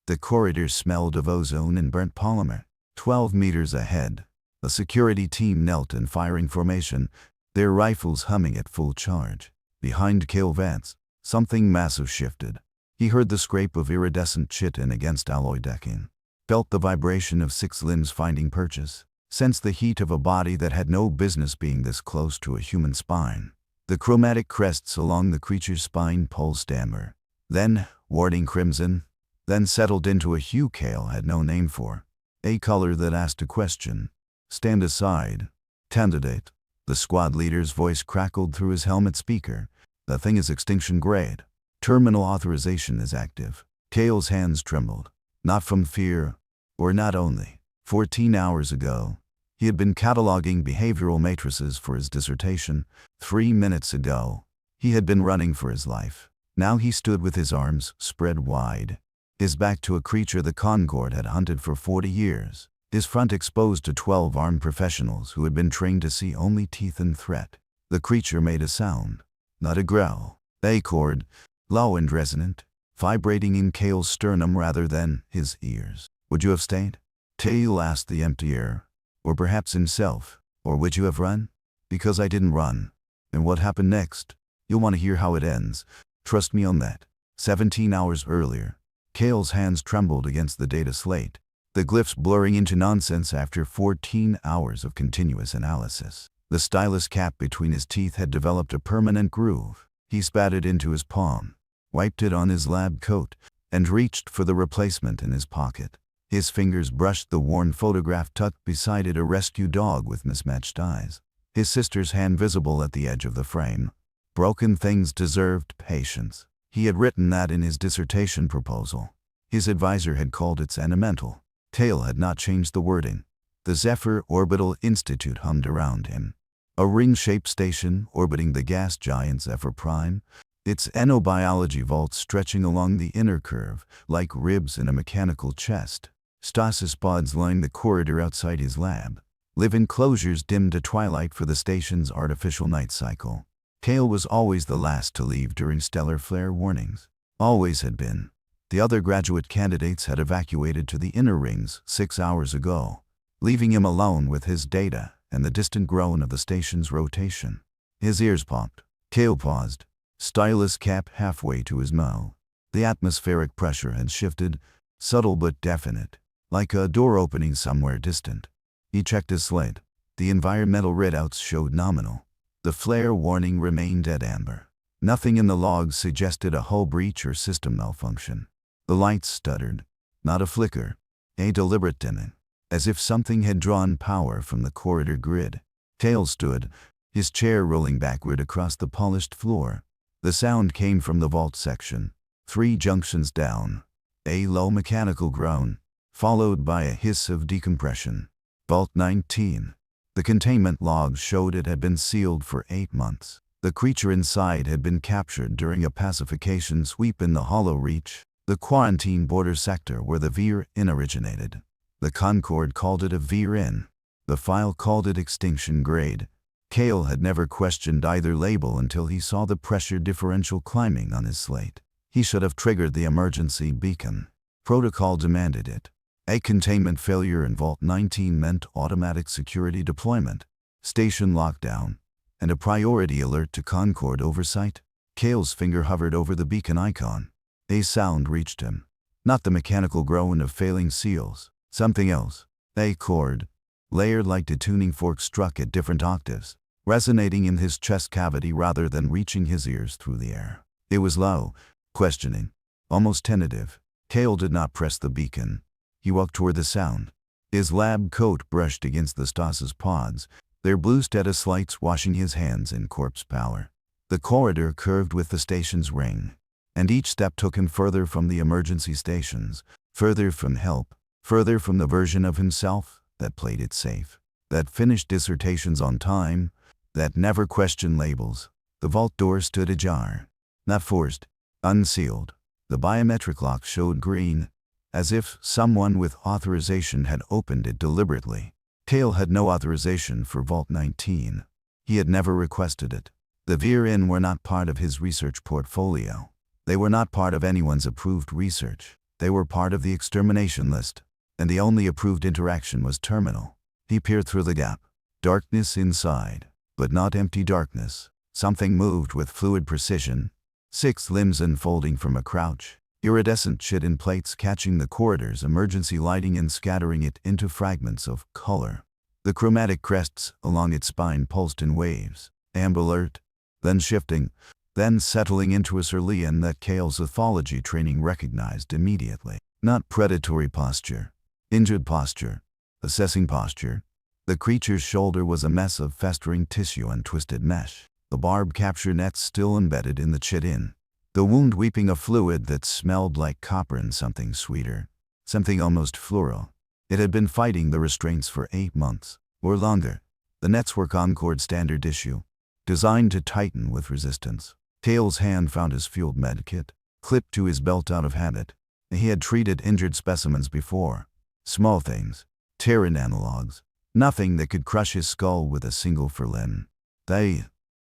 The corridor smelled of ozone and burnt polymer. 12 meters ahead, a security team knelt in firing formation, their rifles humming at full charge. Behind Cale Vance, something massive shifted. He heard the scrape of iridescent chitin against alloy decking, felt the vibration of 6 limbs finding purchase, sensed the heat of a body that had no business being this close to a human spine. The chromatic crests along the creature's spine pulsed amber, then warding crimson, then settled into a hue Cale had no name for, a color that asked a question. "Stand aside, candidate." The squad leader's voice crackled through his helmet speaker. "The thing is extinction grade. Terminal authorization is active." Cale's hands trembled, not from fear, or not only. 14 hours ago, he had been cataloging behavioral matrices for his dissertation. 3 minutes ago, he had been running for his life. Now he stood with his arms spread wide, his back to a creature the Concord had hunted for 40 years, his front exposed to 12 armed professionals who had been trained to see only teeth and threat. The creature made a sound, not a growl, a chord, low and resonant, vibrating in Cale's sternum rather than his ears. "Would you have stayed?" Cale asked the empty air. Or perhaps himself. "Or would you have run?" "Because I didn't run." "And what happened next?" "You'll want to hear how it ends. Trust me on that." 17 hours earlier, Cale's hands trembled against the data slate, the glyphs blurring into nonsense after 14 hours of continuous analysis. The stylus cap between his teeth had developed a permanent groove. He spat it into his palm, wiped it on his lab coat, and reached for the replacement in his pocket. His fingers brushed the worn photograph tucked beside it, a rescue dog with mismatched eyes. His sister's hand visible at the edge of the frame. Broken things deserved patience. He had written that in his dissertation proposal. His advisor had called it sentimental. Cale had not changed the wording. The Zephyr Orbital Institute hummed around him. A ring-shaped station orbiting the gas giant Zephyr Prime, its enobiology vaults stretching along the inner curve, like ribs in a mechanical chest. Stasis pods lined the corridor outside his lab. Live enclosures dimmed to twilight for the station's artificial night cycle. Cale was always the last to leave during stellar flare warnings. Always had been. The other graduate candidates had evacuated to the inner rings 6 hours ago, leaving him alone with his data and the distant groan of the station's rotation. His ears popped. Cale paused, stylus cap halfway to his mouth. The atmospheric pressure had shifted, subtle but definite, like a door opening somewhere distant. He checked his slate. The environmental readouts showed nominal. The flare warning remained dead amber. Nothing in the logs suggested a hull breach or system malfunction. The lights stuttered. Not a flicker, a deliberate dimming, as if something had drawn power from the corridor grid. Cale stood, his chair rolling backward across the polished floor. The sound came from the vault section. 3 junctions down. A low mechanical groan, followed by a hiss of decompression. Vault 19. The containment logs showed it had been sealed for 8 months. The creature inside had been captured during a pacification sweep in the Hollow Reach, the quarantine border sector where the Veer-In originated. The Concord called it a Veer-In. The file called it extinction grade. Cale had never questioned either label until he saw the pressure differential climbing on his slate. He should have triggered the emergency beacon. Protocol demanded it. A containment failure in Vault 19 meant automatic security deployment, station lockdown, and a priority alert to Concord oversight. Cale's finger hovered over the beacon icon. A sound reached him. Not the mechanical groan of failing seals. Something else. A chord, layered like detuning forks struck at different octaves, resonating in his chest cavity rather than reaching his ears through the air. It was low, questioning, almost tentative. Cale did not press the beacon. He walked toward the sound. His lab coat brushed against the stasis pods, their blue status lights washing his hands in corpse pallor. The corridor curved with the station's ring, and each step took him further from the emergency stations, further from help, further from the version of himself that played it safe, that finished dissertations on time, that never questioned labels. The vault door stood ajar. Not forced, unsealed. The biometric lock showed green, as if someone with authorization had opened it deliberately. Cale had no authorization for Vault 19. He had never requested it. The Veer-In were not part of his research portfolio. They were not part of anyone's approved research. They were part of the extermination list, and the only approved interaction was terminal. He peered through the gap. Darkness inside, but not empty darkness. Something moved with fluid precision, 6 limbs unfolding from a crouch, iridescent chit-in plates catching the corridor's emergency lighting and scattering it into fragments of color. The chromatic crests along its spine pulsed in waves, amber alert, then shifting, then settling into a cerulean that Kale's ethology training recognized immediately. Not predatory posture, injured posture, assessing posture. The creature's shoulder was a mess of festering tissue and twisted mesh, the barb capture nets still embedded in the chit-in. The wound weeping a fluid that smelled like copper and something sweeter, something almost floral. It had been fighting the restraints for 8 months, or longer. The nets were Concord standard issue, designed to tighten with resistance. Kale's hand found his fueled medkit, clipped to his belt out of habit. He had treated injured specimens before. Small things, Terran analogs, nothing that could crush his skull with a single furlin.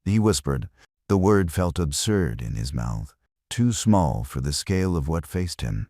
He whispered. The word felt absurd in his mouth, too small for the scale of what faced him.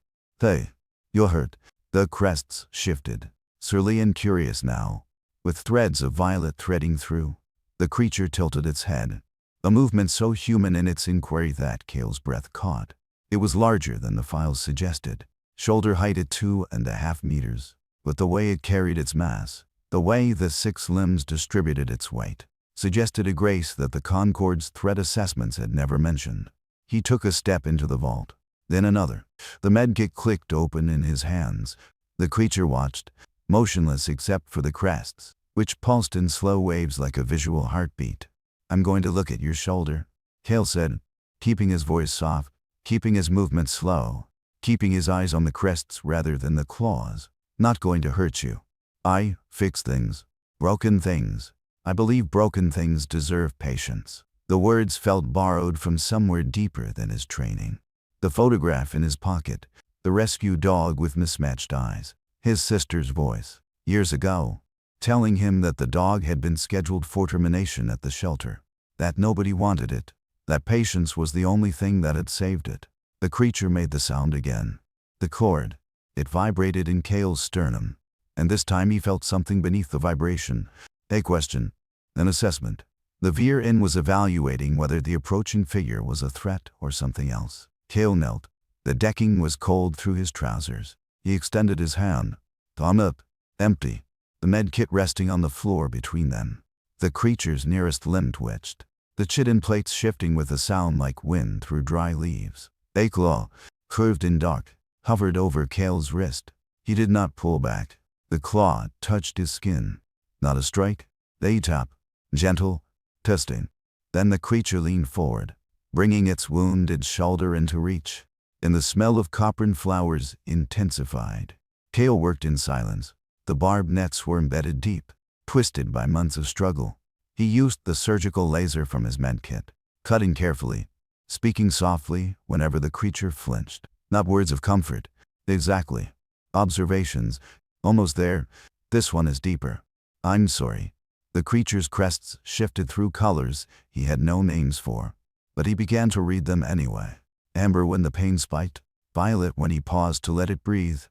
You're hurt. The crests shifted, cerulean curious now, with threads of violet threading through. The creature tilted its head, a movement so human in its inquiry that Kale's breath caught. It was larger than the files suggested, shoulder height at 2.5 meters, but the way it carried its mass, the way the 6 limbs distributed its weight, suggested a grace that the Concord's threat assessments had never mentioned. He took a step into the vault, then another. The medkit clicked open in his hands. The creature watched, motionless except for the crests, which pulsed in slow waves like a visual heartbeat. I'm going to look at your shoulder, Kale said, keeping his voice soft, keeping his movements slow, keeping his eyes on the crests rather than the claws. Not going to hurt you. I fix things. Broken things. I believe broken things deserve patience. The words felt borrowed from somewhere deeper than his training. The photograph in his pocket, the rescue dog with mismatched eyes, his sister's voice, years ago, telling him that the dog had been scheduled for termination at the shelter, that nobody wanted it, that patience was the only thing that had saved it. The creature made the sound again. The cord. It vibrated in Kale's sternum, and this time he felt something beneath the vibration. A question. An assessment. The Veer-In was evaluating whether the approaching figure was a threat or something else. Kale knelt. The decking was cold through his trousers. He extended his hand. Thumb up. Empty. The medkit resting on the floor between them. The creature's nearest limb twitched, the chit-in plates shifting with a sound like wind through dry leaves. A claw, curved in dark, hovered over Kale's wrist. He did not pull back. The claw touched his skin. Not a strike. A tap. Gentle. Testing. Then the creature leaned forward, bringing its wounded shoulder into reach, and the smell of copran flowers intensified. Kale worked in silence. The barbed nets were embedded deep, twisted by months of struggle. He used the surgical laser from his medkit, cutting carefully, speaking softly whenever the creature flinched. Not words of comfort. Exactly. Observations. Almost there. This one is deeper. I'm sorry. The creature's crests shifted through colors he had no names for, but he began to read them anyway. Amber when the pain spiked, violet when he paused to let it breathe,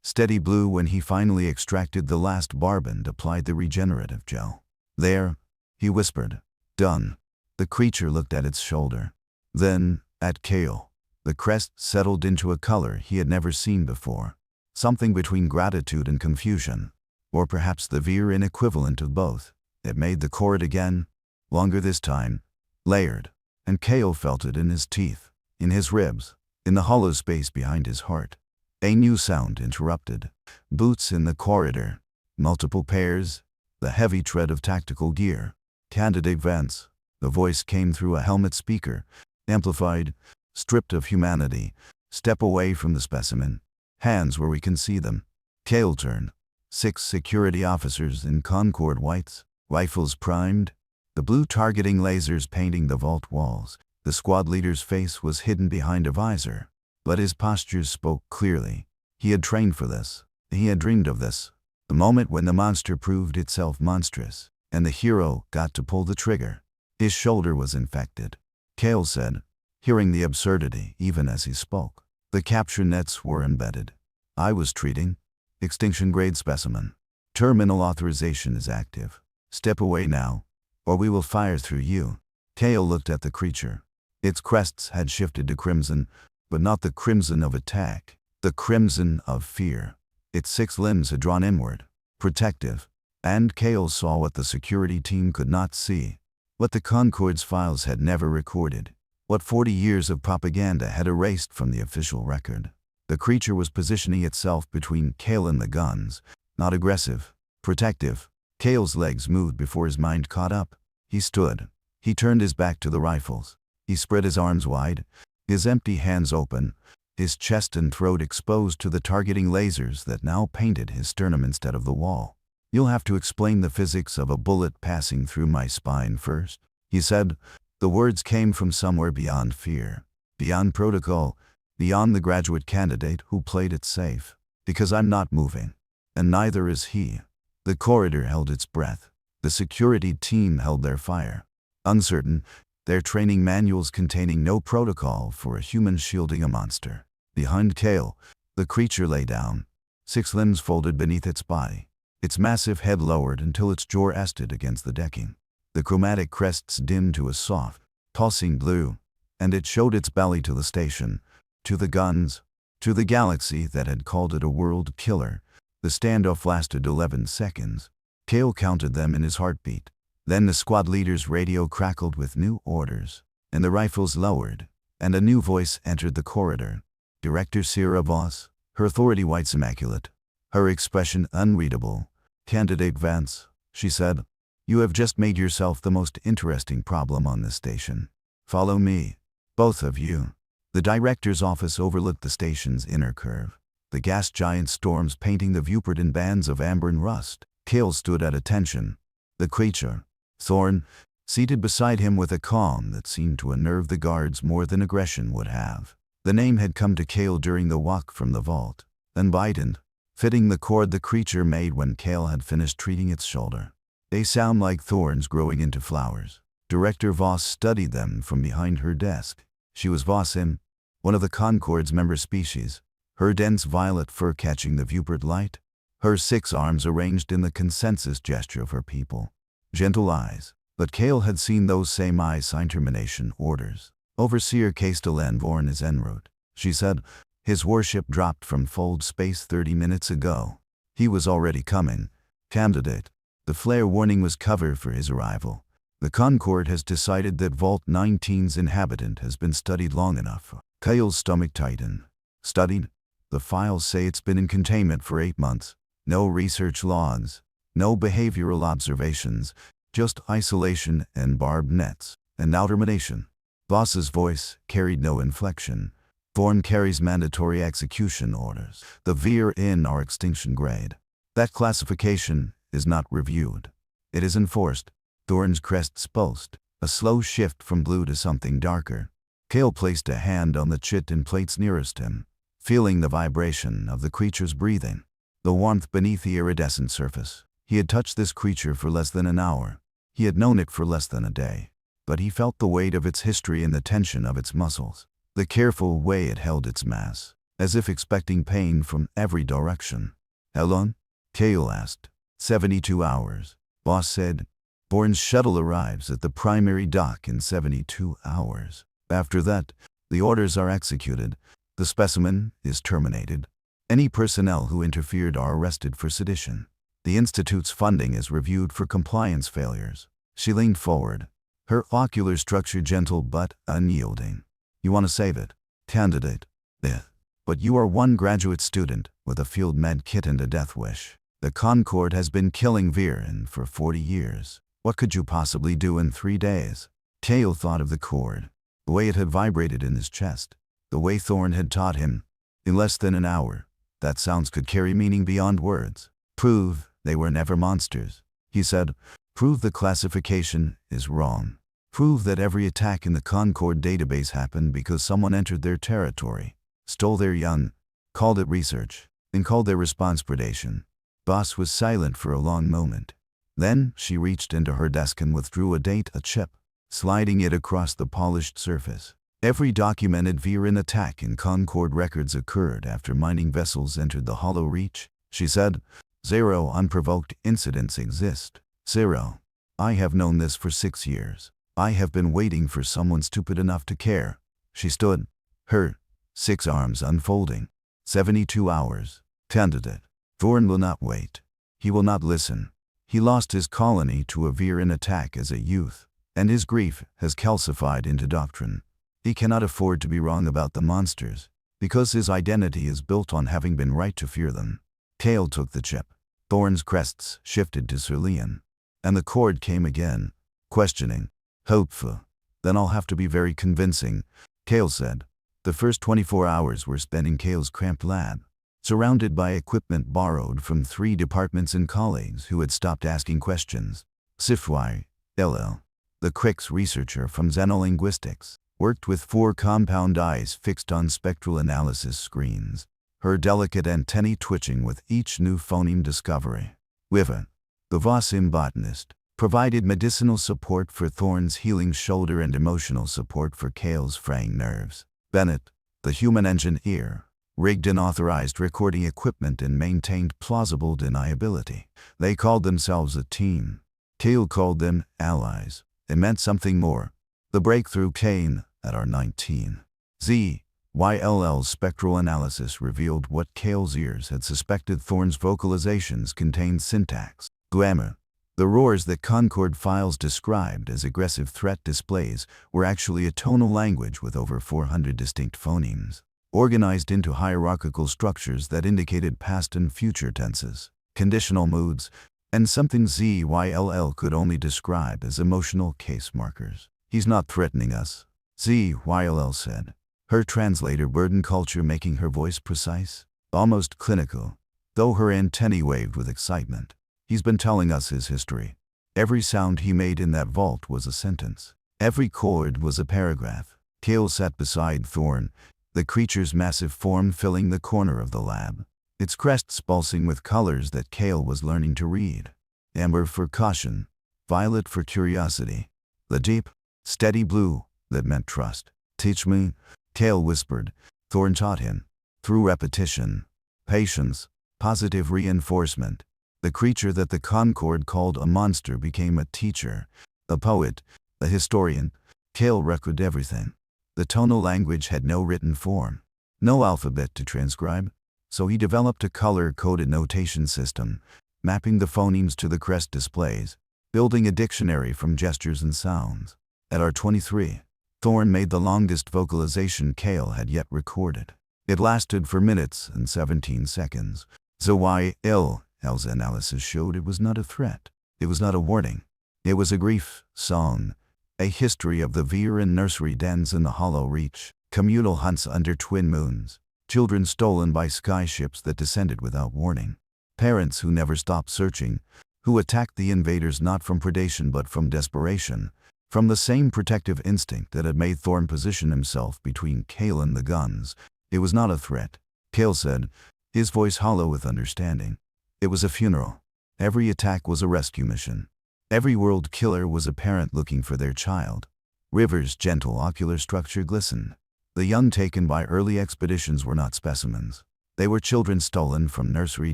steady blue when he finally extracted the last barb and applied the regenerative gel. There, he whispered. Done. The creature looked at its shoulder, then at Kale. The crest settled into a color he had never seen before, something between gratitude and confusion, or perhaps the Veer-In equivalent of both. It made the cord again, longer this time, layered, and Kale felt it in his teeth, in his ribs, in the hollow space behind his heart. A new sound interrupted. Boots in the corridor. Multiple pairs. The heavy tread of tactical gear. Candidate vents. The voice came through a helmet speaker, amplified, stripped of humanity. Step away from the specimen. Hands where we can see them. Kale turned. 6 security officers in Concord whites, rifles primed, the blue targeting lasers painting the vault walls. The squad leader's face was hidden behind a visor, but his postures spoke clearly. He had trained for this. He had dreamed of this. The moment when the monster proved itself monstrous, and the hero got to pull the trigger. His shoulder was infected, Kale said, hearing the absurdity even as he spoke. The capture nets were embedded. I was treating. Extinction-grade specimen. Terminal authorization is active. Step away now, or we will fire through you. Kale looked at the creature. Its crests had shifted to crimson, but not the crimson of attack, the crimson of fear. Its 6 limbs had drawn inward, protective, and Kale saw what the security team could not see, what the Concord's files had never recorded, what 40 years of propaganda had erased from the official record. The creature was positioning itself between Kale and the guns, not aggressive, protective. Kale's legs moved before his mind caught up. He stood. He turned his back to the rifles. He spread his arms wide, his empty hands open, his chest and throat exposed to the targeting lasers that now painted his sternum instead of the wall. "You'll have to explain the physics of a bullet passing through my spine first," he said. The words came from somewhere beyond fear, beyond protocol, beyond the graduate candidate who played it safe. "Because I'm not moving. And neither is he." The corridor held its breath. The security team held their fire. Uncertain, their training manuals containing no protocol for a human shielding a monster. Behind Kale, the creature lay down, 6 limbs folded beneath its body, its massive head lowered until its jaw rested against the decking. The chromatic crests dimmed to a soft, pulsing blue, and it showed its belly to the station, to the guns, to the galaxy that had called it a world killer. The standoff lasted 11 seconds. Kale counted them in his heartbeat. Then the squad leader's radio crackled with new orders, and the rifles lowered, and a new voice entered the corridor. Director Sierra Voss, her authority whites immaculate, her expression unreadable. "Candidate Vance," she said, "you have just made yourself the most interesting problem on this station. Follow me, both of you." The director's office overlooked the station's inner curve, the gas giant storms painting the viewport in bands of amber and rust. Kale stood at attention. The creature, Thorn, seated beside him with a calm that seemed to unnerve the guards more than aggression would have. The name had come to Kale during the walk from the vault, unbidened, fitting the chord the creature made when Kale had finished treating its shoulder. "They sound like thorns growing into flowers." Director Voss studied them from behind her desk. She was Vossin, one of the Concord's member species, her dense violet fur catching the viewport light, her 6 arms arranged in the consensus gesture of her people. Gentle eyes. But Kale had seen those same eyes sign termination orders. "Overseer Castellan Vorn is en route," she said. "His warship dropped from Fold Space 30 minutes ago. He was already coming. Candidate." The flare warning was cover for his arrival. "The Concord has decided that Vault 19's inhabitant has been studied long enough." Kale's stomach tightened. "Studied? The files say it's been in containment for 8 months. No research logs, no behavioral observations, just isolation and barbed nets, and now termination." Voss's voice carried no inflection. "Vorn carries mandatory execution orders. The VIR-in are extinction grade. That classification is not reviewed. It is enforced." Thorn's crests pulsed, a slow shift from blue to something darker. Kale placed a hand on the chitin plates nearest him, feeling the vibration of the creature's breathing, the warmth beneath the iridescent surface. He had touched this creature for less than an hour. He had known it for less than a day. But he felt the weight of its history in the tension of its muscles, the careful way it held its mass, as if expecting pain from every direction. "How long?" Kale asked. 72 hours, Voss said. "Vorn's shuttle arrives at the primary dock in 72 hours. After that, the orders are executed. The specimen is terminated. Any personnel who interfered are arrested for sedition. The Institute's funding is reviewed for compliance failures." She leaned forward, her ocular structure gentle but unyielding. "You want to save it, candidate? Yeah. But you are one graduate student with a field med kit and a death wish. The Concord has been killing Viren for 40 years. What could you possibly do in 3 days?" Kale thought of the cord, the way it had vibrated in his chest, the way Thorn had taught him. In less than an hour, that sounds could carry meaning beyond words. "Prove they were never monsters," he said. "Prove the classification is wrong. Prove that every attack in the Concord database happened because someone entered their territory, stole their young, called it research, and called their response predation." Voss was silent for a long moment. Then she reached into her desk and withdrew a chip, sliding it across the polished surface. Every documented Viren attack in Concord records occurred after mining vessels entered the Hollow Reach. She said, 0 unprovoked incidents exist. 0. I have known this for 6 years. I have been waiting for someone stupid enough to care. She stood, her 6 arms unfolding. 72 hours. Tended it. Thorn will not wait. He will not listen. He lost his colony to a Viren attack as a youth, and his grief has calcified into doctrine. He cannot afford to be wrong about the monsters, because his identity is built on having been right to fear them. Kale took the chip. Thorn's crests shifted to Cerulean, and the cord came again, questioning, hopeful. Then I'll have to be very convincing, Kale said. The first 24 hours were spent in Kale's cramped lab, surrounded by equipment borrowed from 3 departments and colleagues who had stopped asking questions. SciFi Story, the Crick's researcher from xenolinguistics, worked with 4 compound eyes fixed on spectral analysis screens, her delicate antennae twitching with each new phoneme discovery. Wiva, the Vosim botanist, provided medicinal support for Thorn's healing shoulder and emotional support for Kale's fraying nerves. Bennett, the human engineer, rigged and authorized recording equipment and maintained plausible deniability. They called themselves a team. Kale called them allies. It meant something more. The breakthrough came at R19. ZYLL's spectral analysis revealed what Kale's ears had suspected. Thorn's vocalizations contained syntax. Glamour. The roars that Concord files described as aggressive threat displays were actually a tonal language with over 400 distinct phonemes, organized into hierarchical structures that indicated past and future tenses, conditional moods, and something ZYLL could only describe as emotional case markers. He's not threatening us, ZYLL said, her translator burden culture making her voice precise, almost clinical, though her antennae waved with excitement. He's been telling us his history. Every sound he made in that vault was a sentence. Every chord was a paragraph. Kale sat beside Thorn, the creature's massive form filling the corner of the lab, its crests pulsing with colors that Kale was learning to read. Amber for caution, violet for curiosity, the deep, steady blue that meant trust. Teach me, Kale whispered. Thorn taught him. Through repetition, patience, positive reinforcement. The creature that the Concord called a monster became a teacher, a poet, a historian. Kale recorded everything. The tonal language had no written form, no alphabet to transcribe, so he developed a color-coded notation system, mapping the phonemes to the crest displays, building a dictionary from gestures and sounds. At R23, Thorn made the longest vocalization Kale had yet recorded. It lasted for minutes and 17 seconds. ZYLL's analysis showed it was not a threat. It was not a warning. It was a grief song, a history of the Viren nursery dens in the Hollow Reach, communal hunts under twin moons, children stolen by skyships that descended without warning, parents who never stopped searching, who attacked the invaders not from predation but from desperation, from the same protective instinct that had made Thorn position himself between Kale and the guns. It was not a threat, Kale said, his voice hollow with understanding. It was a funeral. Every attack was a rescue mission. Every world killer was a parent looking for their child. River's gentle ocular structure glistened. The young taken by early expeditions were not specimens. They were children stolen from nursery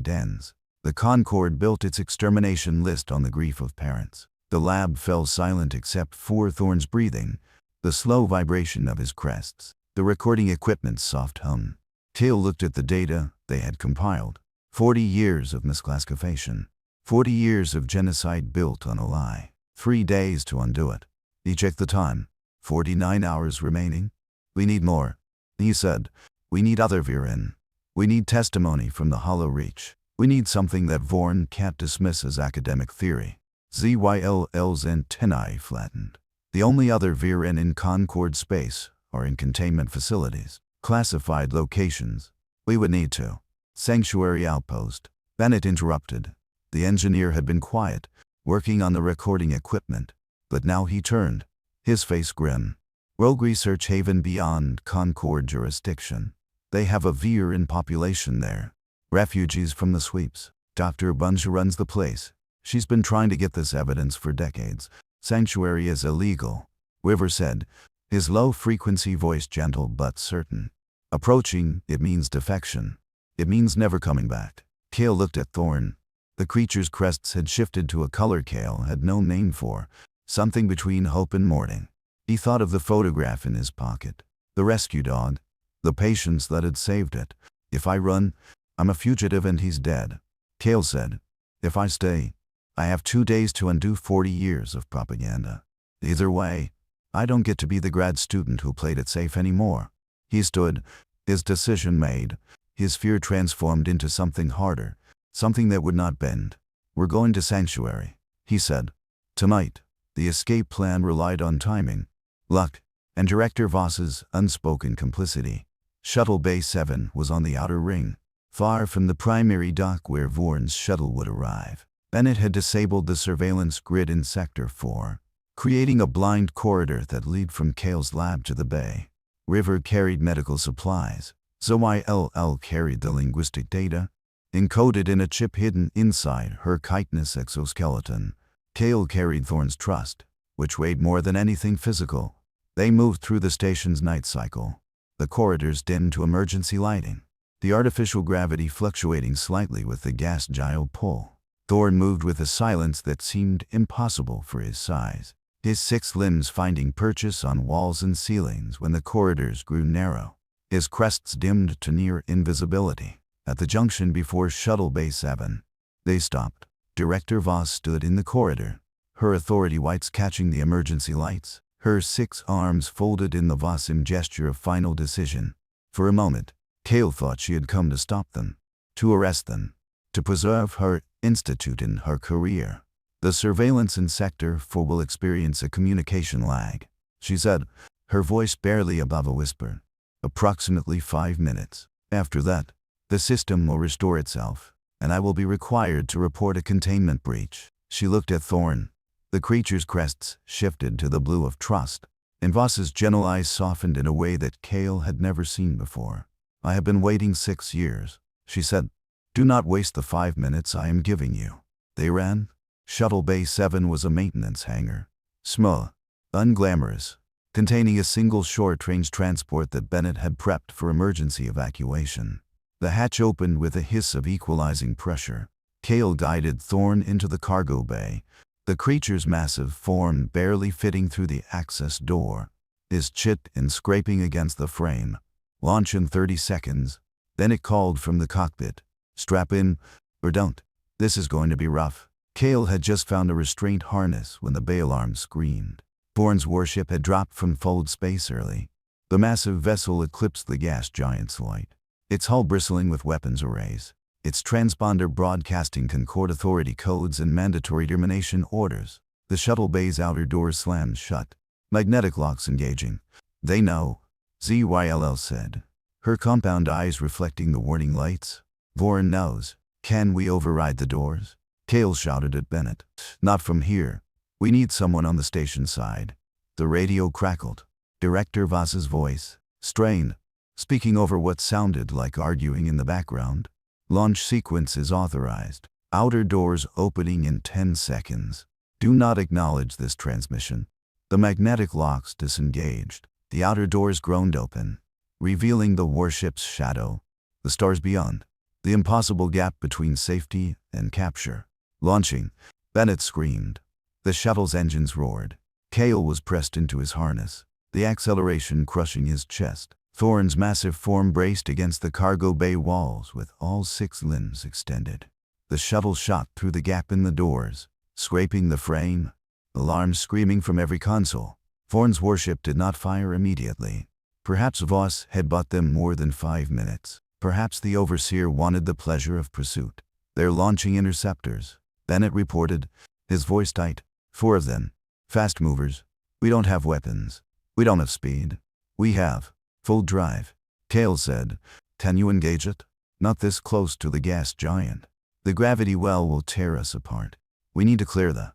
dens. The Concord built its extermination list on the grief of parents. The lab fell silent except for Thorn's breathing, the slow vibration of his crests, the recording equipment's soft hum. Kale looked at the data they had compiled. 40 years of misclassification. 40 years of genocide built on a lie. 3 days to undo it. He checked the time. 49 hours remaining. We need more. He said, we need other Viren. We need testimony from the Hollow Reach. We need something that Vorn can't dismiss as academic theory. ZYLL's antennae flattened. The only other Viren in Concord space are in containment facilities, classified locations. We would need to. Sanctuary outpost. Bennett interrupted. The engineer had been quiet, working on the recording equipment, but now he turned, his face grim. Rogue research haven beyond Concord jurisdiction. They have a Viren population there. Refugees from the sweeps. Dr. Bunja runs the place. She's been trying to get this evidence for decades. Sanctuary is illegal, River said, His low-frequency voice gentle but certain. Approaching, it means defection. It means never coming back. Kale looked at Thorn. The creature's crests had shifted to a color Kale had no name for, something between hope and mourning. He thought of the photograph in his pocket, the rescue dog, the patience that had saved it. If I run, I'm a fugitive and he's dead. Kale said, if I stay, I have 2 days to undo 40 years of propaganda. Either way, I don't get to be the grad student who played it safe anymore. He stood, his decision made, his fear transformed into something harder, something that would not bend. We're going to Sanctuary, he said. Tonight. The escape plan relied on timing, luck, and Director Voss's unspoken complicity. Shuttle Bay 7 was on the outer ring, far from the primary dock where Vorn's shuttle would arrive. Bennett had disabled the surveillance grid in Sector 4, creating a blind corridor that led from Kale's lab to the bay. River carried medical supplies. ZYLL carried the linguistic data, encoded in a chip hidden inside her chitinous exoskeleton. Kale carried Thorn's trust, which weighed more than anything physical. They moved through the station's night cycle. The corridors dimmed to emergency lighting, the artificial gravity fluctuating slightly with the gas gyro pull. Thorn moved with a silence that seemed impossible for his size, his 6 limbs finding purchase on walls and ceilings when the corridors grew narrow. His crests dimmed to near invisibility. At the junction before Shuttle Bay 7, they stopped. Director Voss stood in the corridor, her authority whites catching the emergency lights, her 6 arms folded in the Vossim gesture of final decision. For a moment, Kale thought she had come to stop them, to arrest them, to preserve her institute in her career. The surveillance in Sector 4 will experience a communication lag, she said, her voice barely above a whisper. Approximately 5 minutes. After that, the system will restore itself, and I will be required to report a containment breach. She looked at Thorn. The creature's crests shifted to the blue of trust, and Voss's gentle eyes softened in a way that Kale had never seen before. I have been waiting 6 years, she said. Do not waste the 5 minutes I am giving you. They ran. Shuttle Bay 7 was a maintenance hangar. Small, unglamorous, containing a single short-range transport that Bennett had prepped for emergency evacuation. The hatch opened with a hiss of equalizing pressure. Kale guided Thorn into the cargo bay, the creature's massive form barely fitting through the access door, his chit and scraping against the frame. Launch in 30 seconds. Then it called from the cockpit. Strap in, or don't. This is going to be rough. Kale had just found a restraint harness when the bay alarm screamed. Thorn's warship had dropped from Fold space early. The massive vessel eclipsed the gas giant's light, its hull bristling with weapons arrays, its transponder broadcasting Concord authority codes and mandatory termination orders. The shuttle bay's outer doors slammed shut, magnetic locks engaging. They know, ZYLL said, her compound eyes reflecting the warning lights. Vorn knows. Can we override the doors? Kale shouted at Bennett. Not from here. We need someone on the station side. The radio crackled. Director Voss's voice, strained, speaking over what sounded like arguing in the background. Launch sequence is authorized. Outer doors opening in 10 seconds. Do not acknowledge this transmission. The magnetic locks disengaged. The outer doors groaned open, revealing the warship's shadow, the stars beyond, the impossible gap between safety and capture. Launching, Bennett screamed. The shuttle's engines roared. Kale was pressed into his harness, the acceleration crushing his chest. Thorn's massive form braced against the cargo bay walls with all 6 limbs extended. The shuttle shot through the gap in the doors, scraping the frame, alarms screaming from every console. Thorn's warship did not fire immediately. Perhaps Voss had bought them more than 5 minutes. Perhaps the overseer wanted the pleasure of pursuit. They're launching interceptors, Bennett reported, his voice tight. 4 of them. Fast movers. We don't have weapons. We don't have speed. We have full drive. Kale said. Can you engage it? Not this close to the gas giant. The gravity well will tear us apart. We need to clear the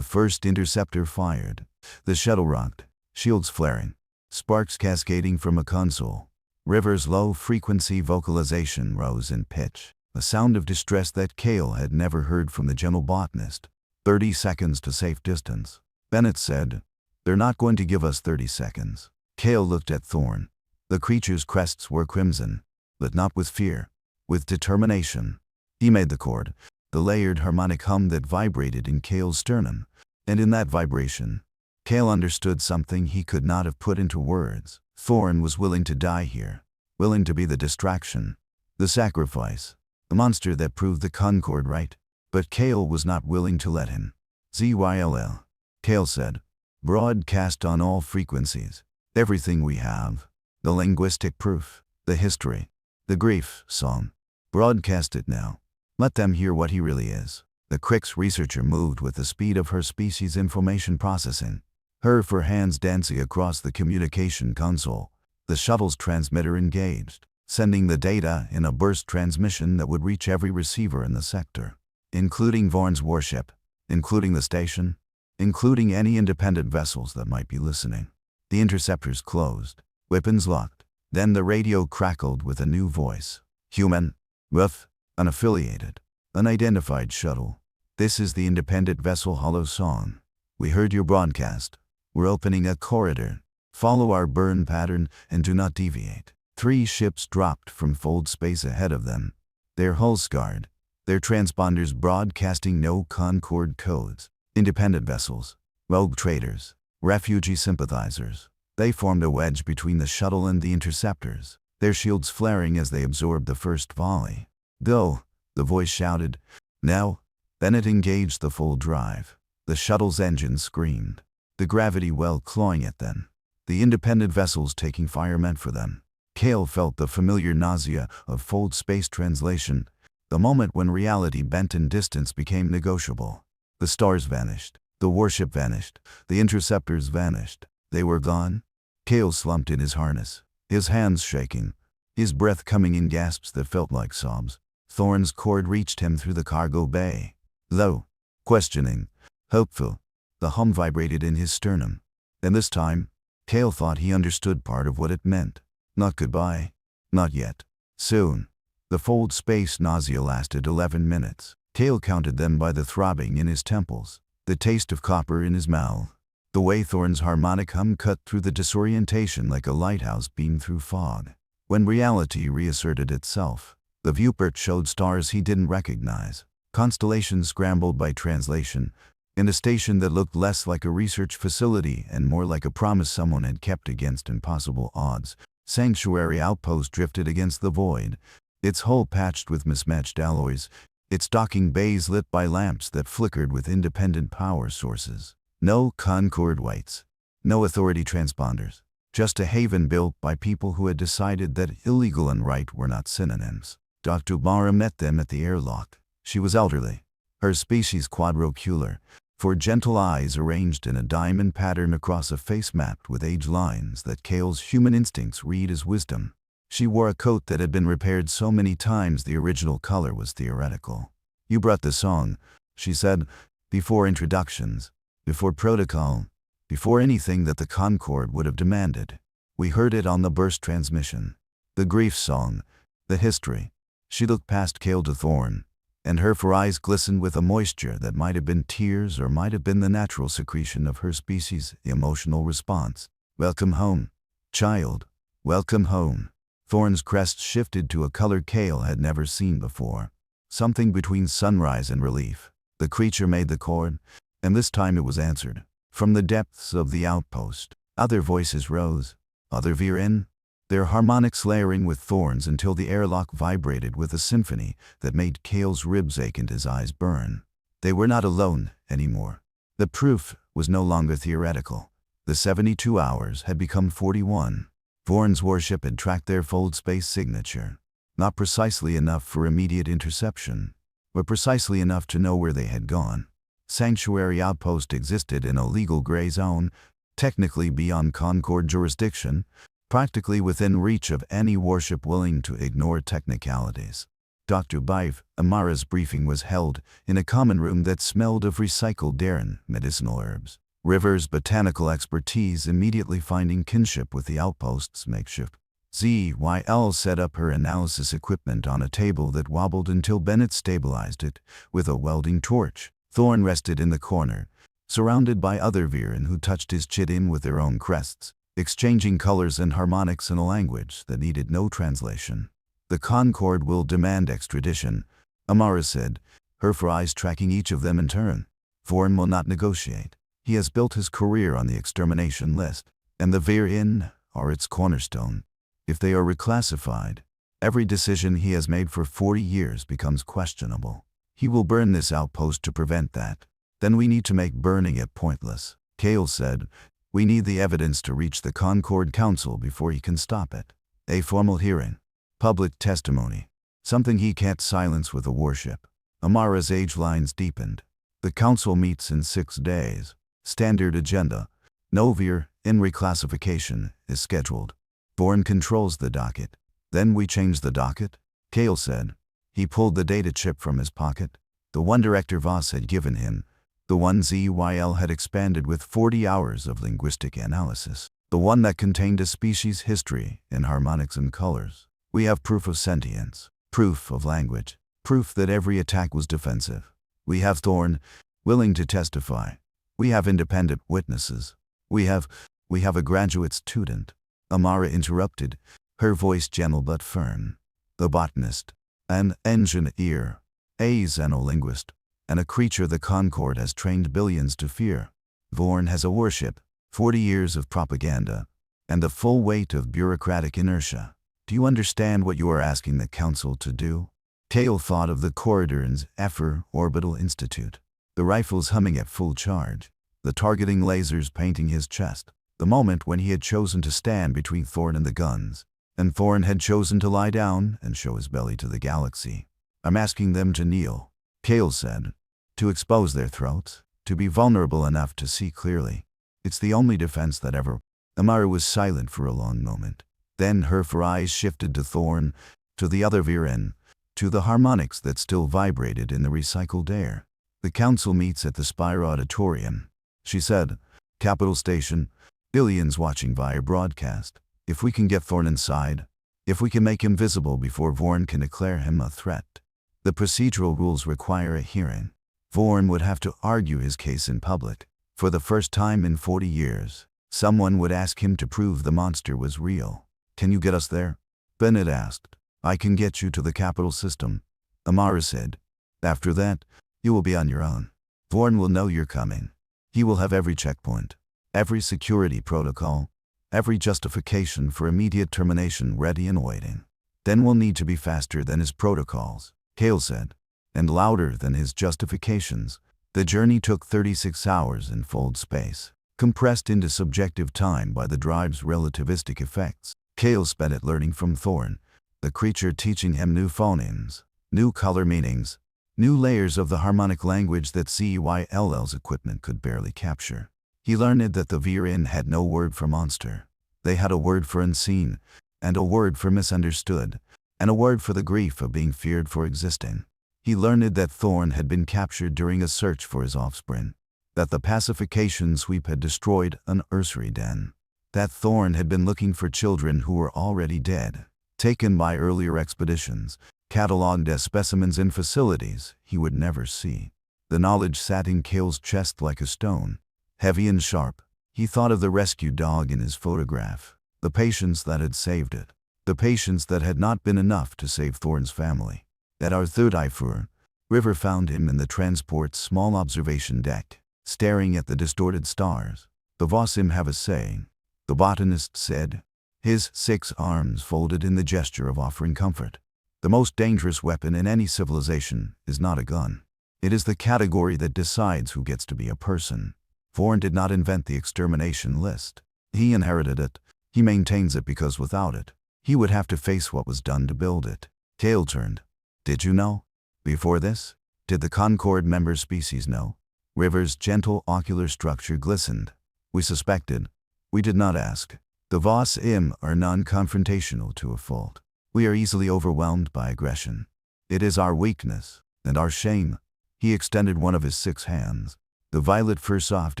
first interceptor fired. The shuttle rocked, shields flaring, sparks cascading from a console. River's low-frequency vocalization rose in pitch, a sound of distress that Kale had never heard from the gentle botanist. 30 seconds to safe distance. Bennett said, they're not going to give us 30 seconds. Kale looked at Thorn. The creature's crests were crimson, but not with fear, with determination. He made the chord, the layered harmonic hum that vibrated in Kale's sternum, and in that vibration, Kale understood something he could not have put into words. Thorn was willing to die here, willing to be the distraction, the sacrifice, the monster that proved the Concord right. But Kale was not willing to let him. ZYLL. Kale said, broadcast on all frequencies. Everything we have. The linguistic proof, the history, the grief song. Broadcast it now. Let them hear what he really is. The Crix researcher moved with the speed of her species' information processing. Her hands dancing across the communication console. The shuttle's transmitter engaged, sending the data in a burst transmission that would reach every receiver in the sector, including Vorn's warship, including the station, including any independent vessels that might be listening. The interceptors closed, weapons locked. Then the radio crackled with a new voice. Human, rough, unaffiliated, unidentified shuttle. This is the independent vessel Hollow Song. We heard your broadcast. We're opening a corridor. Follow our burn pattern and do not deviate. 3 ships dropped from fold space ahead of them, their hulls scarred, their transponders broadcasting no Concord codes. Independent vessels, rogue traders, refugee sympathizers. They formed a wedge between the shuttle and the interceptors, their shields flaring as they absorbed the first volley. Go, the voice shouted. Now. Then it engaged the full drive. The shuttle's engines screamed, the gravity well clawing at them, the independent vessels taking fire meant for them. Kale felt the familiar nausea of fold space translation, the moment when reality bent and distance became negotiable. The stars vanished, the warship vanished, the interceptors vanished. They were gone. Kale slumped in his harness, his hands shaking, his breath coming in gasps that felt like sobs. Thorn's cord reached him through the cargo bay. Low, questioning, hopeful, the hum vibrated in his sternum. And this time, Kale thought he understood part of what it meant. Not goodbye. Not yet. Soon. The fold space nausea lasted 11 minutes. Kale counted them by the throbbing in his temples, the taste of copper in his mouth, the way Thorn's harmonic hum cut through the disorientation like a lighthouse beam through fog. When reality reasserted itself, the viewport showed stars he didn't recognize, constellations scrambled by translation, in a station that looked less like a research facility and more like a promise someone had kept against impossible odds. Sanctuary outpost drifted against the void, its hull patched with mismatched alloys, its docking bays lit by lamps that flickered with independent power sources. No Concord whites, no authority transponders, just a haven built by people who had decided that illegal and right were not synonyms. Dr. Mara met them at the airlock. She was elderly, her species quadrocular, for gentle eyes arranged in a diamond pattern across a face mapped with age lines that Kale's human instincts read as wisdom. She wore a coat that had been repaired so many times the original color was theoretical. You brought the song, she said, before introductions, before protocol, before anything that the Concord would have demanded. We heard it on the burst transmission. The grief song, the history. She looked past Kale to Thorn, and her eyes glistened with a moisture that might have been tears or might have been the natural secretion of her species' emotional response. Welcome home, child. Welcome home. Thorn's crest shifted to a color Kale had never seen before, something between sunrise and relief. The creature made the chord, and this time it was answered. From the depths of the outpost, other voices rose, other veer in, their harmonics layering with Thorn's until the airlock vibrated with a symphony that made Kale's ribs ache and his eyes burn. They were not alone anymore. The proof was no longer theoretical. The 72 hours had become 41. Thorn's warship had tracked their fold space signature, not precisely enough for immediate interception, but precisely enough to know where they had gone. Sanctuary outpost existed in a legal gray zone, technically beyond Concord jurisdiction, practically within reach of any warship willing to ignore technicalities. Dr. Bive Amara's briefing was held in a common room that smelled of recycled Darren medicinal herbs. River's botanical expertise immediately finding kinship with the outpost's makeshift. ZYL set up her analysis equipment on a table that wobbled until Bennett stabilized it with a welding torch. Thorn rested in the corner, surrounded by other Viren who touched his chit in with their own crests. exchanging colors and harmonics in a language that needed no translation. The Concord will demand extradition, Amara said, her eyes tracking each of them in turn. Thorn will not negotiate. He has built his career on the extermination list, and the Vir-In are its cornerstone. If they are reclassified, every decision he has made for 40 years becomes questionable. He will burn this outpost to prevent that. Then we need to make burning it pointless. Kale said, we need the evidence to reach the Concord Council before he can stop it. A formal hearing. Public testimony. Something he can't silence with a warship. Amara's age lines deepened. The council meets in 6 days. Standard agenda. No Vir-In reclassification is scheduled. Thorn controls the docket. Then we change the docket? Kale said. He pulled the data chip from his pocket. The one Director Voss had given him. The one ZYL had expanded with 40 hours of linguistic analysis. The one that contained a species history in harmonics and colors. We have proof of sentience. Proof of language. Proof that every attack was defensive. We have Thorn, willing to testify. We have independent witnesses. We have a graduate student. Amara interrupted, her voice gentle but firm. The botanist, an engineer, a xenolinguist, and a creature the Concord has trained billions to fear. Thorn has a warship, 40 years of propaganda, and the full weight of bureaucratic inertia. Do you understand what you are asking the council to do? Kale thought of the corridor in Zephyr Orbital Institute. The rifles humming at full charge, the targeting lasers painting his chest. The moment when he had chosen to stand between Thorn and the guns, and Thorn had chosen to lie down and show his belly to the galaxy. I'm asking them to kneel, Kale said, to expose their throats, to be vulnerable enough to see clearly. It's the only defense that ever. Amara was silent for a long moment. Then her eyes shifted to Thorn, to the other Vir-In, to the harmonics that still vibrated in the recycled air. The council meets at the Spire Auditorium. She said, Capital Station, billions watching via broadcast. If we can get Thorn inside, if we can make him visible before Thorn can declare him a threat. The procedural rules require a hearing. Thorn would have to argue his case in public. For the first time in 40 years, someone would ask him to prove the monster was real. Can you get us there? Bennett asked. I can get you to the capital system, Amara said. After that, you will be on your own. Thorn will know you're coming. He will have every checkpoint, every security protocol, every justification for immediate termination ready and waiting. Then we'll need to be faster than his protocols, Kale said, and louder than his justifications. The journey took 36 hours in fold space, compressed into subjective time by the drive's relativistic effects. Kale spent it learning from Thorn, the creature teaching him new phonemes, new color meanings, new layers of the harmonic language that ZYLL's equipment could barely capture. He learned that the Vir-In had no word for monster. They had a word for unseen, and a word for misunderstood, and a word for the grief of being feared for existing. He learned that Thorn had been captured during a search for his offspring, that the pacification sweep had destroyed an nursery den, that Thorn had been looking for children who were already dead, taken by earlier expeditions, catalogued as specimens in facilities he would never see. The knowledge sat in Kale's chest like a stone, heavy and sharp. He thought of the rescue dog in his photograph, the patience that had saved it, the patience that had not been enough to save Thorn's family. At our third Ifur, River found him in the transport's small observation deck, staring at the distorted stars. The Vosim have a saying, the botanist said, his 6 arms folded in the gesture of offering comfort. The most dangerous weapon in any civilization is not a gun. It is the category that decides who gets to be a person. Thorn did not invent the extermination list. He inherited it. He maintains it because without it, he would have to face what was done to build it. Kale turned. Did you know? Before this, did the Concord member species know? River's gentle ocular structure glistened. We suspected. We did not ask. The Vosim are non-confrontational to a fault. We are easily overwhelmed by aggression. It is our weakness and our shame. He extended one of his 6 hands, the violet fur soft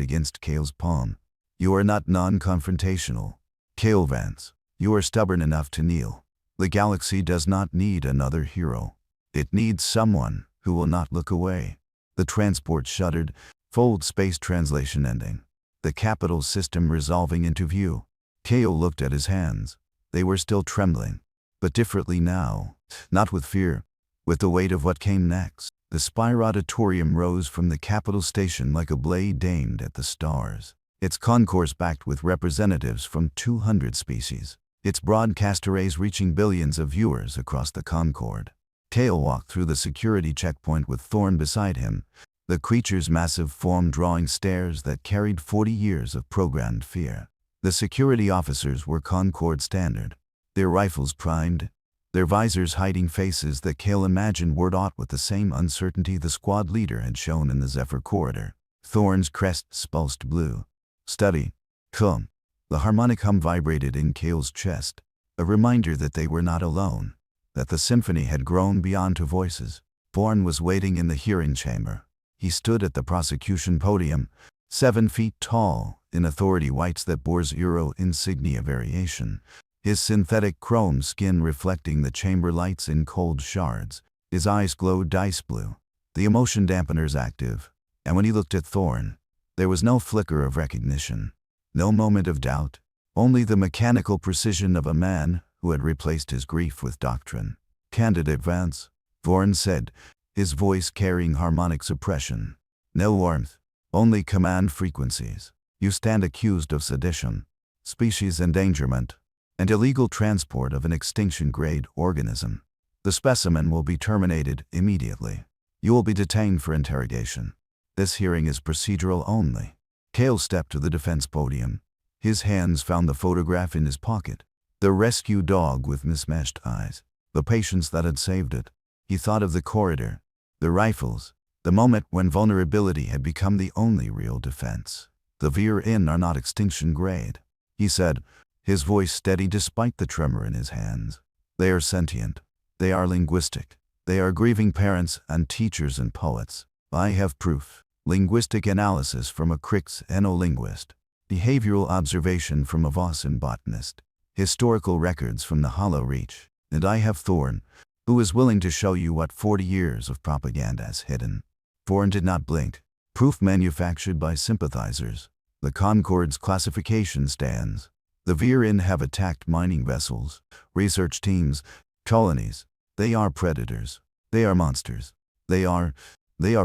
against Kale's palm. You are not non-confrontational, Kale Vance. You are stubborn enough to kneel. The galaxy does not need another hero. It needs someone who will not look away. The transport shuddered, fold space translation ending. The capital system resolving into view. Kale looked at his hands. They were still trembling, but differently now, not with fear, with the weight of what came next. The Spire Auditorium rose from the Capitol Station like a blade aimed at the stars. Its concourse packed with representatives from 200 species. Its broadcast arrays reaching billions of viewers across the Concord. Kale walked through the security checkpoint with Thorn beside him, the creature's massive form drawing stares that carried 40 years of programmed fear. The security officers were Concord standard, their rifles primed, their visors hiding faces that Kale imagined were wrought with the same uncertainty the squad leader had shown in the Zephyr corridor. Thorn's crest spulsed blue. Steady. Calm. The harmonic hum vibrated in Kale's chest, a reminder that they were not alone, that the symphony had grown beyond two voices. Thorn was waiting in the hearing chamber. He stood at the prosecution podium, 7 feet tall, in authority whites that bore zero insignia variation, his synthetic chrome skin reflecting the chamber lights in cold shards. His eyes glowed dice blue, the emotion dampeners active, and when he looked at Thorn, there was no flicker of recognition, no moment of doubt, only the mechanical precision of a man who had replaced his grief with doctrine. "Candidate Vance," Thorn said, his voice carrying harmonic suppression. "No warmth, only command frequencies. You stand accused of sedition, species endangerment, and illegal transport of an extinction-grade organism. The specimen will be terminated immediately. You will be detained for interrogation. This hearing is procedural only." Kale stepped to the defense podium. His hands found the photograph in his pocket. The rescue dog with mismatched eyes. The patience that had saved it. He thought of the corridor, the rifles, the moment when vulnerability had become the only real defense. "The Vir-In are not extinction-grade," he said, his voice steady despite the tremor in his hands. "They are sentient. They are linguistic. They are grieving parents and teachers and poets. I have proof. Linguistic analysis from a Crix enolinguist. Behavioral observation from a Vossen botanist. Historical records from the Hollow Reach. And I have Thorn, who is willing to show you what 40 years of propaganda has hidden." Thorn did not blink. Proof manufactured by sympathizers. The Concord's classification stands. The Vir-In have attacked mining vessels, research teams, colonies. They are predators. They are monsters. They are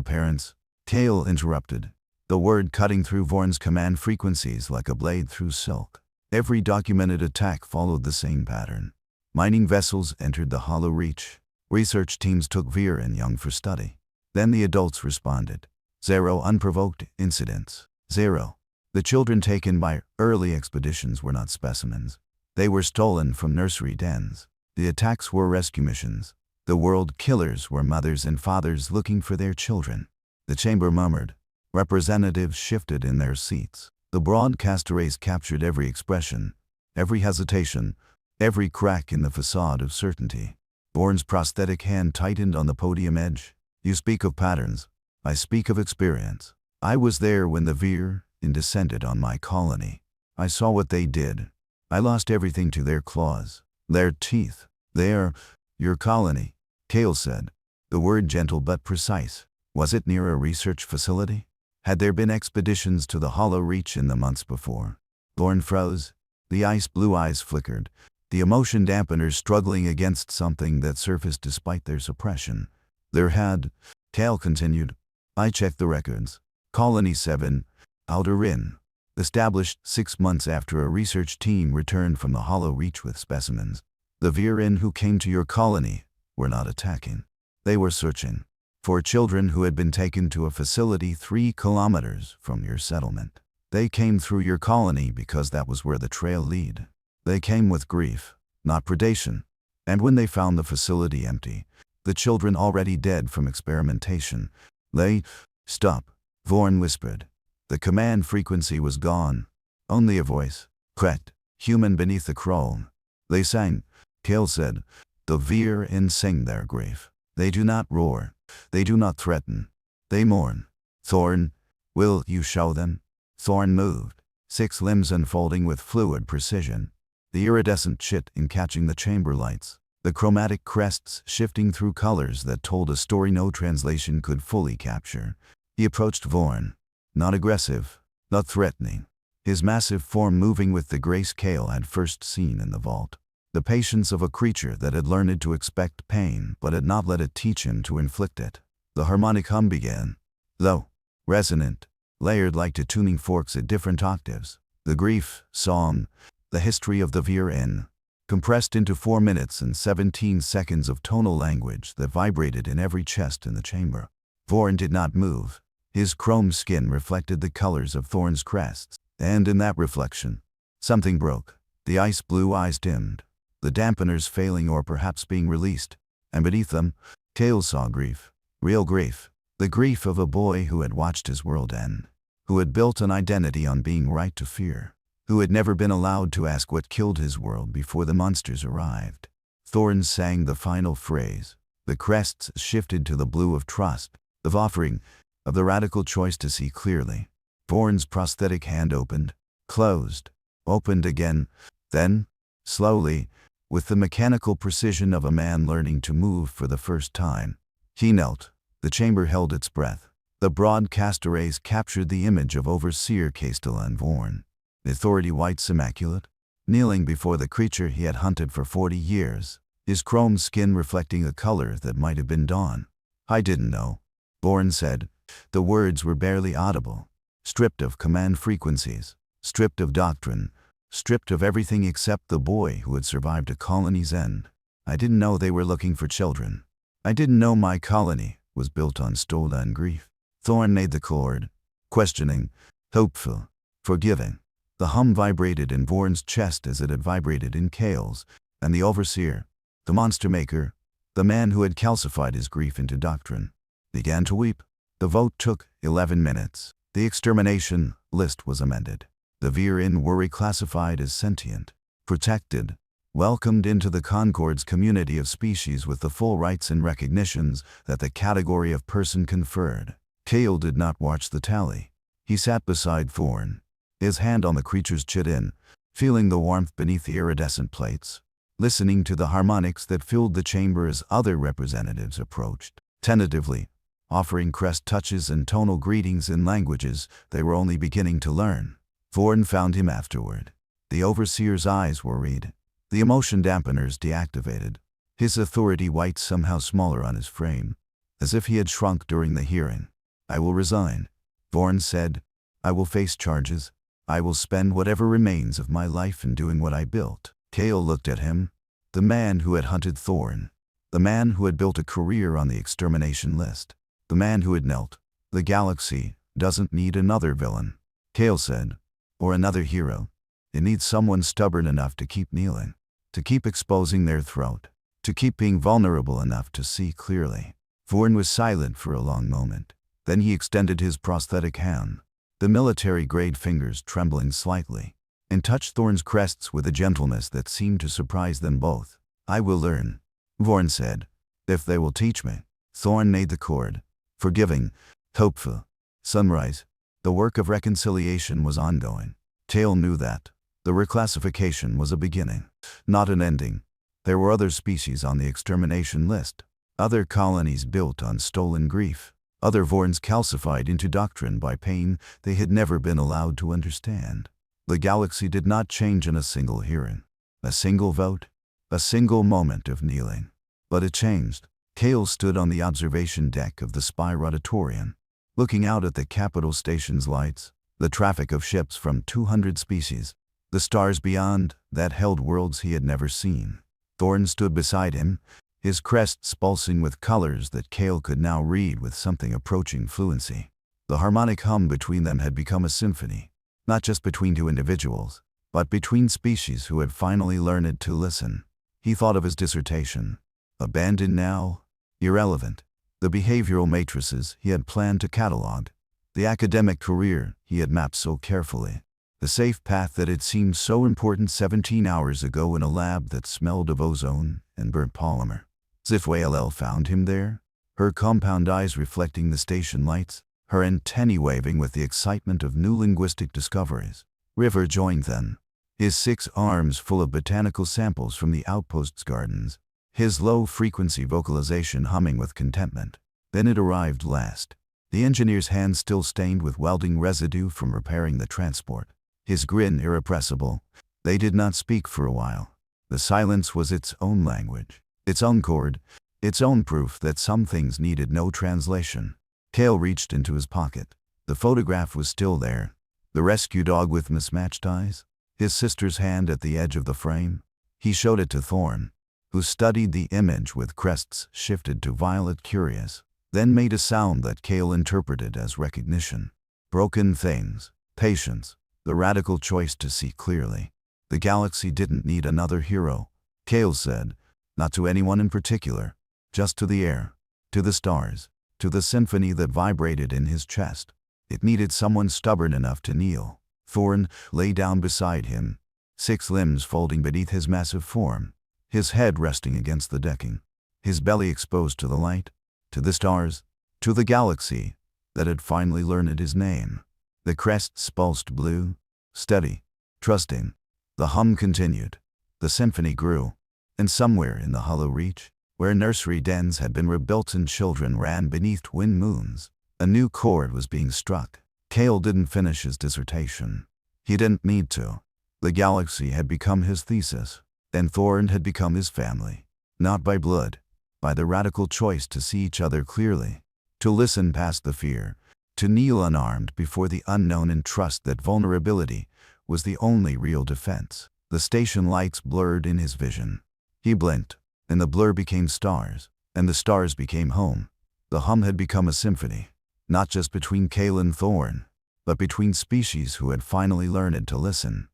parents. Kale interrupted, the word cutting through Vorn's command frequencies like a blade through silk. Every documented attack followed the same pattern. Mining vessels entered the Hollow Reach. Research teams took Vir-In young for study. Then the adults responded. 0 unprovoked incidents. 0. The children taken by early expeditions were not specimens. They were stolen from nursery dens. The attacks were rescue missions. The world killers were mothers and fathers looking for their children. The chamber murmured. Representatives shifted in their seats. The broadcast arrays captured every expression, every hesitation, every crack in the facade of certainty. Thorn's prosthetic hand tightened on the podium edge. "You speak of patterns. I speak of experience. I was there when the Vir-In descended on my colony. I saw what they did. I lost everything to their claws, their teeth. They're your colony," Kale said, the word gentle but precise. Was it near a research facility? Had there been expeditions to the Hollow Reach in the months before? Thorn froze. The ice blue eyes flickered, the emotion dampeners struggling against something that surfaced despite their suppression. "There had," Kale continued. "I checked the records. Colony 7, Outer Rim, established 6 months after a research team returned from the Hollow Reach with specimens. The Vir-In who came to your colony were not attacking. They were searching for children who had been taken to a facility 3 kilometers from your settlement. They came through your colony because that was where the trail led. They came with grief, not predation. And when they found the facility empty, the children already dead from experimentation, they..." "Stop," Thorn whispered. The command frequency was gone. Only a voice, cracked, human beneath the chrome. "They sang," Kale said. "The Vir-In sing their grief. They do not roar. They do not threaten. They mourn." "Thorn, will you show them?" Thorn moved, 6 limbs unfolding with fluid precision. The iridescent chit in catching the chamber lights. The chromatic crests shifting through colors that told a story no translation could fully capture. He approached Thorn. Not aggressive, not threatening. his massive form moving with the grace Cale had first seen in the vault. The patience of a creature that had learned to expect pain but had not let it teach him to inflict it. The harmonic hum began. Low, resonant, layered like two tuning forks at different octaves. The grief, song, the history of the Veer Inn, compressed into 4 minutes and 17 seconds of tonal language that vibrated in every chest in the chamber. Vorn did not move. His chrome skin reflected the colors of Thorn's crests, and in that reflection, something broke. The ice blue eyes dimmed, the dampeners failing or perhaps being released, and beneath them, Cale saw grief. Real grief. The grief of a boy who had watched his world end, who had built an identity on being right to fear, who had never been allowed to ask what killed his world before the monsters arrived. Thorn sang the final phrase. The crests shifted to the blue of trust, of offering, of the radical choice to see clearly. Vorn's prosthetic hand opened, closed, opened again, then, slowly, with the mechanical precision of a man learning to move for the first time, he knelt. The chamber held its breath. The broadcast arrays captured the image of Overseer Castellan Vorn, the authority whites immaculate, kneeling before the creature he had hunted for 40 years, his chrome skin reflecting a color that might have been dawn. I didn't know, Vorn said. The words were barely audible, stripped of command frequencies, stripped of doctrine, stripped of everything except the boy who had survived a colony's end. I didn't know they were looking for children. I didn't know my colony was built on stolen grief. Thorn made the chord, questioning, hopeful, forgiving. The hum vibrated in Vorn's chest as it had vibrated in Cale's, and the overseer, the monster maker, the man who had calcified his grief into doctrine, began to weep. The vote took 11 minutes. The extermination list was amended. The Veer Inn were reclassified as sentient, protected, welcomed into the Concord's community of species with the full rights and recognitions that the category of person conferred. Cale did not watch the tally. He sat beside Thorn, his hand on the creature's chin, feeling the warmth beneath the iridescent plates, listening to the harmonics that filled the chamber as other representatives approached, tentatively, offering crest touches and tonal greetings in languages they were only beginning to learn. Thorn found him afterward. The overseer's eyes were red, the emotion dampeners deactivated, his authority white somehow smaller on his frame, as if he had shrunk during the hearing. I will resign, Thorn said. I will face charges. I will spend whatever remains of my life in doing what I built. Cale looked at him, the man who had hunted Thorn, the man who had built a career on the extermination list, the man who had knelt. The galaxy doesn't need another villain, Cale said, or another hero. It needs someone stubborn enough to keep kneeling, to keep exposing their throat, to keep being vulnerable enough to see clearly. Thorn was silent for a long moment. Then he extended his prosthetic hand, the military-grade fingers trembling slightly, and touched Thorn's crests with a gentleness that seemed to surprise them both. I will learn, Vorn said, if they will teach me. Thorn made the chord, forgiving, hopeful. Sunrise. The work of reconciliation was ongoing. Cale knew that. The reclassification was a beginning, not an ending. There were other species on the extermination list, other colonies built on stolen grief, other Vorns calcified into doctrine by pain they had never been allowed to understand. The galaxy did not change in a single hearing, a single vote, a single moment of kneeling. But it changed. Cale stood on the observation deck of the Spire Auditorium, looking out at the capital station's lights, the traffic of ships from 200 species, the stars beyond that held worlds he had never seen. Thorn stood beside him, his crests pulsing with colors that Cale could now read with something approaching fluency. The harmonic hum between them had become a symphony, not just between two individuals, but between species who had finally learned to listen. He thought of his dissertation, abandoned now, irrelevant, the behavioral matrices he had planned to catalog, the academic career he had mapped so carefully, the safe path that had seemed so important 17 hours ago in a lab that smelled of ozone and burnt polymer. Zifwayl found him there, her compound eyes reflecting the station lights, her antennae waving with the excitement of new linguistic discoveries. River joined them, his 6 arms full of botanical samples from the outpost's gardens, his low-frequency vocalization humming with contentment. Then it arrived last, the engineer's hands still stained with welding residue from repairing the transport. his grin irrepressible. They did not speak for a while. The silence was its own language, its own chord, its own proof that some things needed no translation. Cale reached into his pocket. The photograph was still there. The rescue dog with mismatched eyes, his sister's hand at the edge of the frame. He showed it to Thorn, who studied the image with crests shifted to violet curious, then made a sound that Cale interpreted as recognition. Broken things, patience, the radical choice to see clearly. The galaxy didn't need another hero, Cale said, not to anyone in particular, just to the air, to the stars, to the symphony that vibrated in his chest. It needed someone stubborn enough to kneel. Thorn lay down beside him, 6 limbs folding beneath his massive form, his head resting against the decking, his belly exposed to the light, to the stars, to the galaxy that had finally learned his name. The crests pulsed blue, steady, trusting. The hum continued. The symphony grew, and somewhere in the hollow reach, where nursery dens had been rebuilt and children ran beneath twin moons, a new chord was being struck. Cale didn't finish his dissertation. He didn't need to. The galaxy had become his thesis, and Thorn had become his family. Not by blood, by the radical choice to see each other clearly, to listen past the fear, to kneel unarmed before the unknown and trust that vulnerability was the only real defense. The station lights blurred in his vision. He blinked, and the blur became stars, and the stars became home. The hum had become a symphony, not just between Cale and Thorn, but between species who had finally learned to listen.